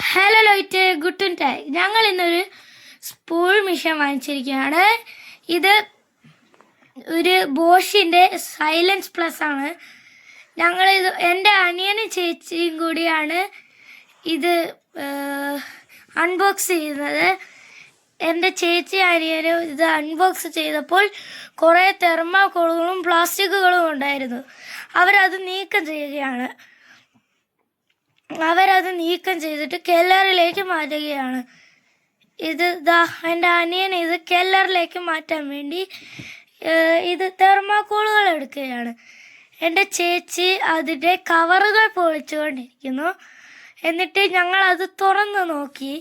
Hello ലോയിറ്റ്, good time. ഞങ്ങൾ ഇന്നൊരു spool mission വാങ്ങിച്ചിരിക്കുകയാണ്. ഇത് ഒരു ബോഷിൻ്റെ സൈലൻസ് പ്ലസ് ആണ്. ഞങ്ങളിത് എൻ്റെ അനിയനും ചേച്ചിയും കൂടിയാണ് ഇത് അൺബോക്സ് ചെയ്യുന്നത്. എൻ്റെ ചേച്ചി അനിയനും ഇത് അൺബോക്സ് ചെയ്തപ്പോൾ കുറേ തെർമാക്കോളുകളും പ്ലാസ്റ്റിക്കുകളും ഉണ്ടായിരുന്നു. അവരത് നീക്കം ചെയ്യുകയാണ്. അവരത് നീക്കം ചെയ്തിട്ട് കെല്ലറിലേക്ക് മാറ്റുകയാണ്. എൻ്റെ അനിയൻ ഇത് കെല്ലറിലേക്ക് മാറ്റാൻ വേണ്ടി ഇത് തെർമാക്കോളുകൾ എടുക്കുകയാണ്. എൻ്റെ ചേച്ചി അതിൻ്റെ കവറുകൾ പൊളിച്ചുകൊണ്ടിരിക്കുന്നു. എന്നിട്ട് ഞങ്ങളത് തുറന്ന് നോക്കി.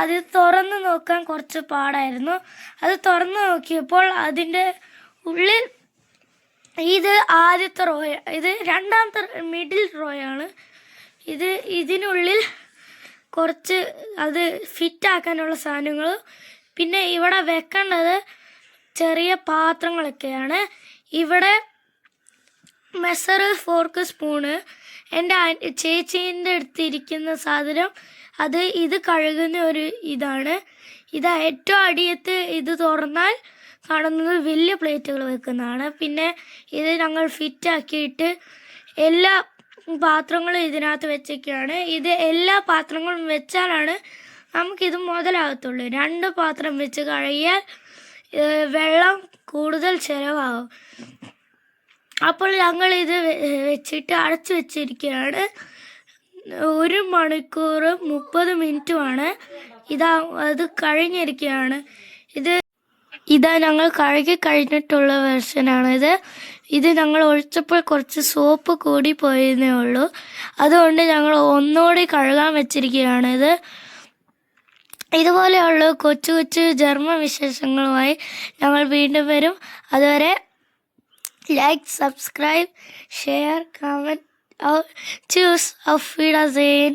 അത് തുറന്ന് നോക്കാൻ കുറച്ച് പാടായിരുന്നു. അത് തുറന്ന് നോക്കിയപ്പോൾ അതിൻ്റെ ഉള്ളിൽ ഇത് ആദ്യത്തെ റോ, ഇത് രണ്ടാമത്തെ മിഡിൽ റോയാണ്. ഇതിനുള്ളിൽ കുറച്ച് അത് ഫിറ്റാക്കാനുള്ള സാധനങ്ങൾ, പിന്നെ ഇവിടെ വെക്കേണ്ടത് ചെറിയ പാത്രങ്ങളൊക്കെയാണ്. ഇവിടെ മെസറ്, ഫോർക്ക്, സ്പൂണ്. എൻ്റെ ചേച്ചീൻ്റെ അടുത്തിരിക്കുന്ന സാധനം ഇത് കഴുകുന്ന ഒരു ഇതാണ്. ഏറ്റവും അടിയത്ത് ഇത് തുറന്നാൽ കാണുന്നത് വലിയ പ്ലേറ്റുകൾ വെക്കുന്നതാണ്. പിന്നെ ഇത് ഞങ്ങൾ ഫിറ്റാക്കിയിട്ട് എല്ലാ പാത്രങ്ങളും ഇതിനകത്ത് വെച്ചൊക്കെയാണ്. എല്ലാ പാത്രങ്ങളും വെച്ചാലാണ് നമുക്കിത് മുതലാകത്തുള്ളൂ. 2 പാത്രം വെച്ച് കഴുകിയാൽ വെള്ളം കൂടുതൽ ചിലവാകും. അപ്പോൾ ഞങ്ങളിത് വെച്ചിട്ട് അടച്ചു വെച്ചിരിക്കുകയാണ്. 1 മണിക്കൂർ 30 മിനിറ്റുമാണ്. അത് കഴിഞ്ഞിരിക്കുകയാണ്. ഞങ്ങൾ കഴുകി കഴിഞ്ഞിട്ടുള്ള വെർഷനാണിത്. ഞങ്ങൾ ഒഴിച്ചപ്പോൾ കുറച്ച് സോപ്പ് കൂടി പോയെന്നേ ഉള്ളൂ. അതുകൊണ്ട് ഞങ്ങൾ ഒന്നുകൂടി കഴുകാൻ വെച്ചിരിക്കുകയാണ്. ഇതുപോലെയുള്ള കൊച്ചു കൊച്ചു ജർമ്മ വിശേഷങ്ങളുമായി ഞങ്ങൾ വീണ്ടും വരും. അതുവരെ like, subscribe, share, comment. Tschüss, auf Wiedersehen.